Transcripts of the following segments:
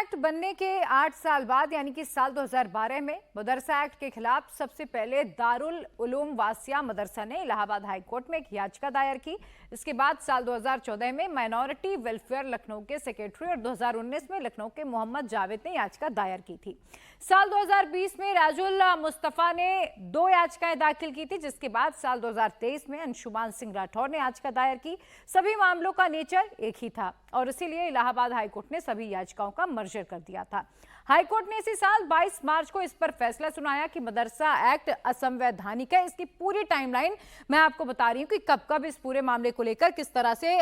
Act बनने के 8 साल बाद यानी कि साल 2012 में मदरसा एक्ट के खिलाफ सबसे पहले दारुल उलूम वासिया मदरसा ने इलाहाबाद हाई कोर्ट में एक याचिका दायर की। इसके बाद साल 2014 में माइनॉरिटी वेलफेयर लखनऊ के सेक्रेटरी और 2019 में लखनऊ के मोहम्मद जावेद ने याचिका दायर की थी। साल 2020 में राजुल मुस्तफा ने 2 याचिकाएं दाखिल की थी, जिसके बाद साल 2023 में अंशुमान सिंह राठौर ने याचिका दायर की। सभी मामलों का नेचर एक ही था और इसीलिए इलाहाबाद हाईकोर्ट ने सभी याचिकाओं का मर्जर कर दिया था। हाईकोर्ट ने इसी साल 22 मार्च को इस पर फैसला सुनाया कि मदरसा एक्ट असंवैधानिक है। इसकी पूरी टाइमलाइन मैं आपको बता रही हूं कि कब कब इस पूरे मामले को लेकर किस तरह से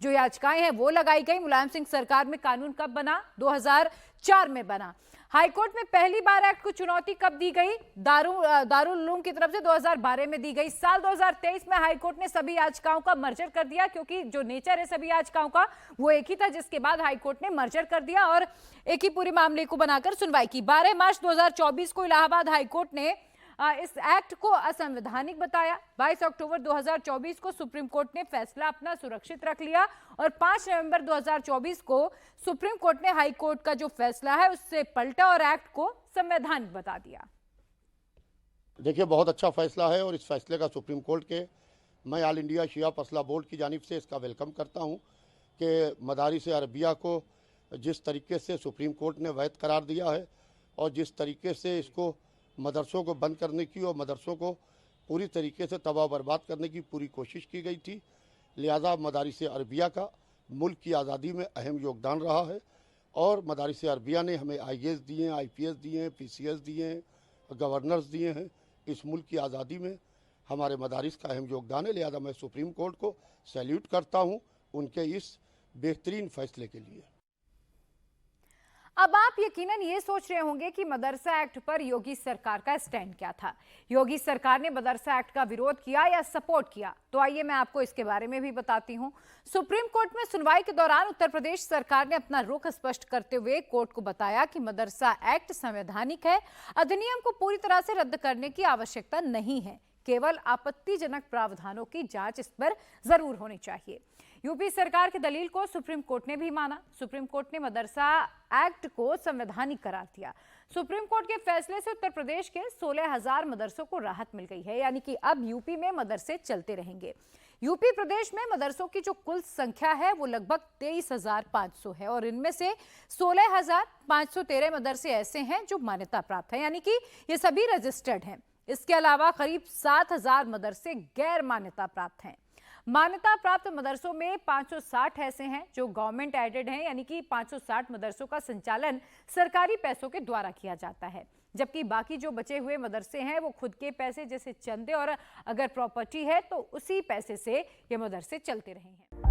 जो याचिकाएं हैं वो लगाई गई। मुलायम सिंह सरकार में कानून कब बना? 2004 में बना। हाईकोर्ट में पहली बार एक्ट को चुनौती कब दी गई? दारुल उलूम की तरफ से 2012 में दी गई। साल 2023 में हाईकोर्ट ने सभी याचिकाओं का मर्जर कर दिया, क्योंकि जो नेचर है सभी याचिकाओं का वो एक ही था, जिसके बाद हाईकोर्ट ने मर्जर कर दिया और एक ही पूरे मामले को बनाकर सुनवाई की। 12 मार्च 2024 को इलाहाबाद हाईकोर्ट ने इस एक्ट को असंवैधानिक बताया। 22 अक्टूबर 2024 को सुप्रीम कोर्ट ने फैसला अपना सुरक्षित रख लिया और 5 नवंबर 2024 को सुप्रीम कोर्ट ने हाई कोर्ट का जो फैसला है उससे पलटा और एक्ट को संवैधानिक बता दिया। देखिए, बहुत अच्छा फैसला है और इस फैसले का सुप्रीम कोर्ट के मैं ऑल इंडिया शिया फसला बोर्ड की जानिब से इसका वेलकम करता हूं कि मदारिस अरबिया को जिस तरीके से सुप्रीम कोर्ट ने वैध करार दिया है और जिस तरीके से इसको मदरसों को बंद करने की और मदरसों को पूरी तरीके से तबाह बर्बाद करने की पूरी कोशिश की गई थी, लिहाजा मदारिस अरबिया का मुल्क की आज़ादी में अहम योगदान रहा है और मदारिस अरबिया ने हमें IAS दिए हैं, IPS दिए हैं, PCS दिए हैं, गवर्नर्स दिए हैं। इस मुल्क की आज़ादी में हमारे मदारिस का अहम योगदान है, लिहाजा मैं सुप्रीम कोर्ट को सैल्यूट करता हूँ उनके इस बेहतरीन फैसले के लिए। अब आप यकीनन ये सोच रहे होंगे कि मदरसा एक्ट पर योगी सरकार का स्टैंड क्या था। योगी सरकार ने मदरसा एक्ट का विरोध किया या सपोर्ट किया? तो आइए मैं आपको इसके बारे में भी बताती हूं। सुप्रीम कोर्ट में सुनवाई के दौरान उत्तर प्रदेश सरकार ने अपना रुख स्पष्ट करते हुए कोर्ट को बताया कि मदरसा एक्ट संवैधानिक है। अधिनियम को पूरी तरह से रद्द करने की आवश्यकता नहीं है, केवल आपत्तिजनक प्रावधानों की जांच इस पर जरूर होनी चाहिए। यूपी सरकार की दलील को सुप्रीम कोर्ट ने भी माना। सुप्रीम कोर्ट ने मदरसा एक्ट को संवैधानिक करार दिया। सुप्रीम कोर्ट के फैसले से उत्तर प्रदेश के 16,000 मदरसों को राहत मिल गई है, यानी कि अब यूपी में मदरसे चलते रहेंगे। यूपी प्रदेश में मदरसों की जो कुल संख्या है वो लगभग 23,500 है और इनमें से 16,513 मदरसे ऐसे हैं जो मान्यता प्राप्त है, यानी कि ये सभी रजिस्टर्ड हैं। इसके अलावा करीब 7,000 मदरसे गैर मान्यता प्राप्त हैं। मान्यता प्राप्त मदरसों में 560 ऐसे हैं जो गवर्नमेंट एडेड हैं, यानी कि 560 मदरसों का संचालन सरकारी पैसों के द्वारा किया जाता है, जबकि बाकी जो बचे हुए मदरसे हैं वो खुद के पैसे जैसे चंदे और अगर प्रॉपर्टी है तो उसी पैसे से ये मदरसे चलते रहे हैं।